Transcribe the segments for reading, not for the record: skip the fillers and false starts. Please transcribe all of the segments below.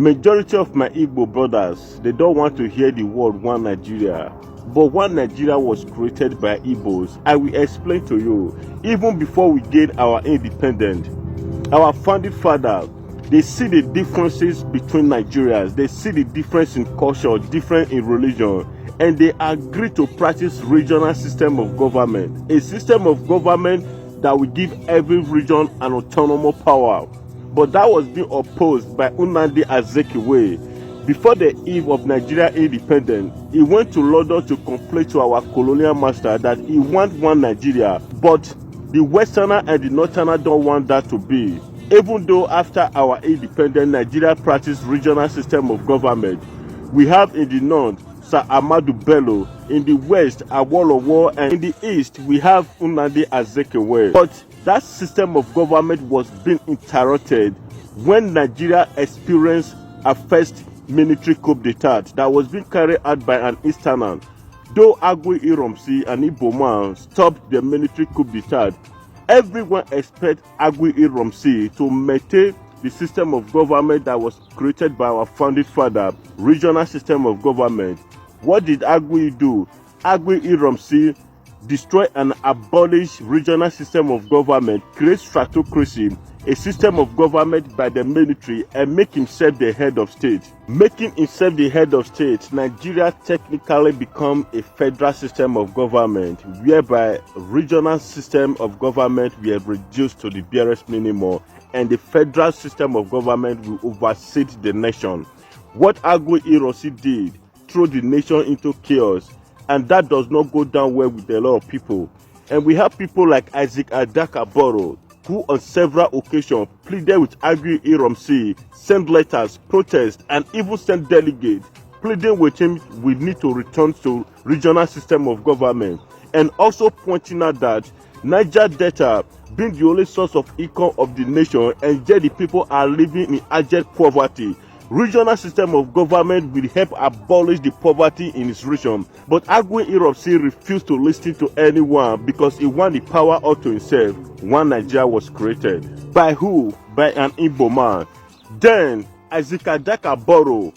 Majority of my Igbo brothers, they don't want to hear the word one Nigeria. But one Nigeria was created by Igbos. I will explain to you. Even before we gained our independence, our founding father, they see the differences between Nigerians. They see the difference in culture, different in religion, and they agree to practice regional system of government. A system of government that will give every region an autonomous power. But that was being opposed by Nnamdi Azikiwe. Before the eve of Nigeria independence, he went to London to complain to our colonial master that he wants one Nigeria, but the Westerner and the Northerner don't want that to be. Even though after our independence, Nigeria practiced regional system of government, we have in the north Sir Ahmadu Bello, in the west Awolowo, and in the east we have Nnamdi Azikiwe. But that system of government was being interrupted when Nigeria experienced a first military coup d'etat that was being carried out by an Easterner. Though Agui Iromsi and Igbo man stopped the military coup d'etat, everyone expects Agui Iromsi to maintain the system of government that was created by our founding father, regional system of government. What did Agui do? Agui Iromsi destroy and abolish regional system of government, create stratocracy, a system of government by the military, and make himself the head of state. Making himself the head of state, Nigeria technically become a federal system of government, whereby regional system of government were reduced to the barest minimum, and the federal system of government will oversee the nation. What Agui Ironsi did threw the nation into chaos, and that does not go down well with a lot of people. And we have people like Isaac Adaka-Boro, who on several occasions pleaded with Agui Iromsi, sent letters, protest, and even sent delegates, pleading with him we need to return to regional system of government, and also pointing out that Niger Delta being the only source of income of the nation, and yet the people are living in abject poverty. Regional system of government will help abolish the poverty in his region. But Agui Iromsi refused to listen to anyone because he wanted the power all to himself. One Nigeria was created. By who? By an Igbo man. Then Isaac Adaka-Boro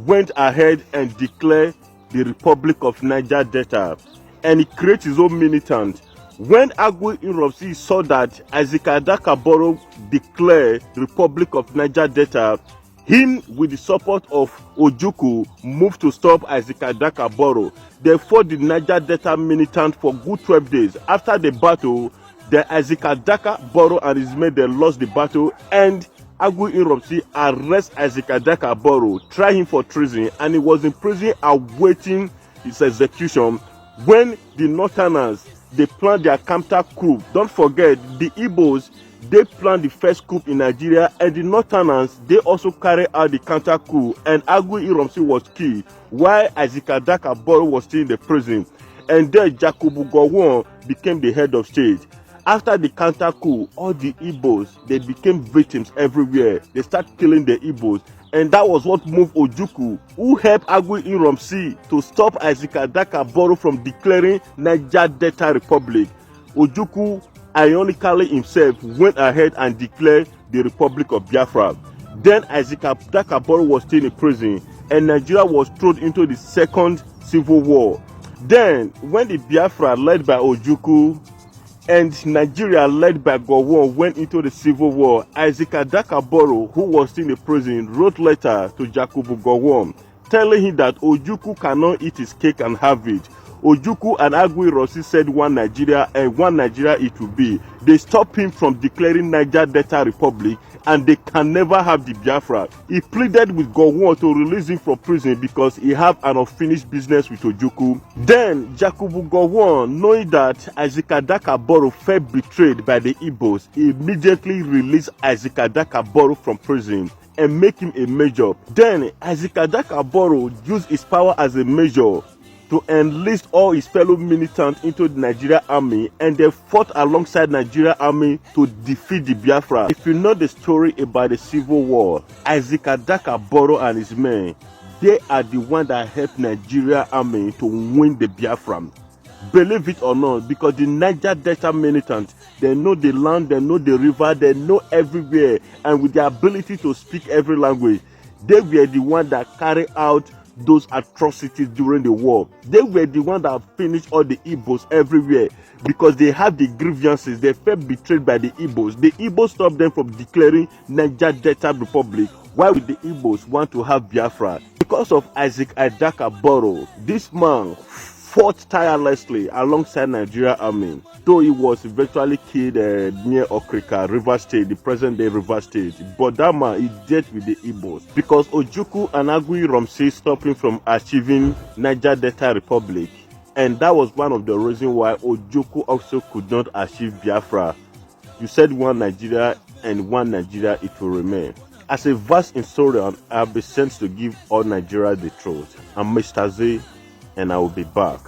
went ahead and declared the Republic of Niger Delta, and he created his own militant. When Agui Iromsi saw that Isaac Adaka-Boro declared the Republic of Niger Delta, him, with the support of Ojukwu, moved to stop Isaac Adaka-Boro. They fought the Niger Delta militant for good 12 days. After the battle, the Isaac Adaka-Boro and his men, they lost the battle, and Agui Iromsi arrested Isaac Adaka-Boro, tried him for treason, and he was in prison awaiting his execution. When the Northerners, they planned their counter coup. Don't forget, the Igbos, they planned the first coup in Nigeria, and the Northerners, they also carried out the counter coup, and Agui Iromsi was killed while Isaac Adaka-Boro was still in the prison. And then Jacobu Gowon became the head of state. After the counter coup, all the Igbos, they became victims everywhere. They started killing the Igbos, and that was what moved Ojukwu, who helped Agui Iromsi to stop Isaac Adaka-Boro from declaring Niger Delta Republic. Ojukwu, ironically himself, went ahead and declared the Republic of Biafra. Then Isaac Adaka-Boro was still in prison, and Nigeria was thrown into the second civil war. Then, when the Biafra led by Ojukwu and Nigeria led by Gowon went into the civil war, Isaac Adaka-Boro, who was still in prison, wrote letter to Jacobu Gowon telling him that Ojukwu cannot eat his cake and have it. Ojukwu and Agui Iromsi said one Nigeria, and one Nigeria it will be. They stopped him from declaring Niger Delta Republic, and they can never have the Biafra. He pleaded with Gowon to release him from prison because he had an unfinished business with Ojukwu. Then Jacobu Gowon, knowing that Isaac Adaka-Boro felt betrayed by the Igbos, he immediately released Isaac Adaka-Boro from prison and make him a major. Then Isaac Adaka-Boro used his power as a major to enlist all his fellow militants into the Nigeria army, and they fought alongside Nigeria army to defeat the Biafra. If you know the story about the civil war, Isaac Adaka-Boro and his men, they are the one that helped Nigeria army to win the Biafra. Believe it or not, because the Niger Delta militants, they know the land, they know the river, they know everywhere, and with the ability to speak every language, They were the one that carried out those atrocities during the war. They were the one that finished all the Igbos everywhere because they had the grievances. They felt betrayed by the Igbos. The Igbos stopped them from declaring Niger Delta Republic. Why would the Igbos want to have Biafra? Because of Isaac Adaka Boro. This man fought tirelessly alongside Nigerian army, though he was eventually killed near Okrika, River State, the present-day River State. But that man, he dealt with the Igbos because Ojukwu and Agui Romsey stopped him from achieving Niger Delta Republic, and that was one of the reasons why Ojukwu also could not achieve Biafra. You said one Nigeria, and one Nigeria it will remain. As a vast historian, I have been sent to give all Nigeria the truth. I'm Mr. Z, and I will be back.